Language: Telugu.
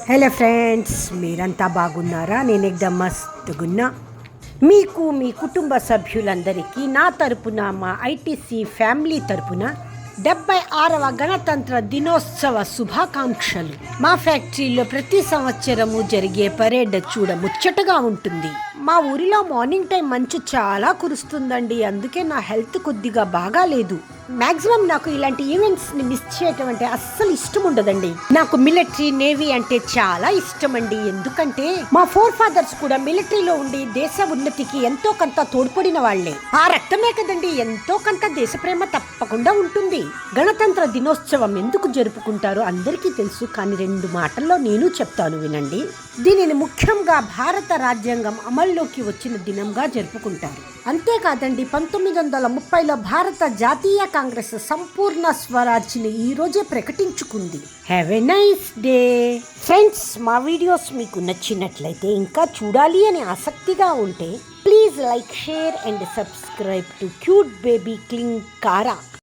హలో ఫ్రెండ్స్, మీరంతా బాగున్నారా? నేను ఎక్దమ్ మస్తుగున్నా. మీకు మీ కుటుంబ సభ్యులందరికీ నా తరపున, మా ఐటీసీ ఫ్యామిలీ తరపున 76వ గణతంత్ర దినోత్సవ శుభాకాంక్షలు. మా ఫ్యాక్టరీలో ప్రతి సంవత్సరము జరిగే పరేడ్ చూడ ముచ్చటగా ఉంటుంది. మా ఊరిలో మార్నింగ్ టైం మంచు చాలా కురుస్తుందండి. అందుకే నా హెల్త్ కొద్దిగా బాగాలేదు. మాక్సిమం నాకు ఇలాంటి ఈవెంట్స్ ని మిస్ చేయటం అంటే అస్సలు ఇష్టం ఉండదండి. నాకు మిలిటరీ, నేవీ అంటే చాలా ఇష్టం అండి. ఎందుకంటే మా ఫోర్ ఫాదర్స్ కూడా మిలిటరీలో ఉండి దేశ ఉన్నతికి ఎంతో కొంత తోడ్పడిన వాళ్లే. ఆ రక్తమే కదండి, ఎంతో కొంత దేశ ప్రేమ తప్పకుండా ఉంటుంది. గణతంత్ర దినోత్సవం ఎందుకు జరుపుకుంటారో అందరికీ తెలుసు, కానీ 2 మాటల్లో నేను చెప్తాను వినండి. దీనిని ముఖ్యంగా భారత రాజ్యాంగం అమల్లోకి వచ్చిన దినంగా జరుపుకుంటారు. అంతేకాదండి, 1930లో భారత జాతీయ కాంగ్రెస్ సంపూర్ణ స్వరాజ్ని ఈ రోజే ప్రకటించుకుంది. Have a nice day friends. మా వీడియోస్ మీకు నచ్చినట్లయితే, ఇంకా చూడాలి అని ఆసక్తిగా ఉంటే please like, share and subscribe to cute baby క్లింగ్ కారా.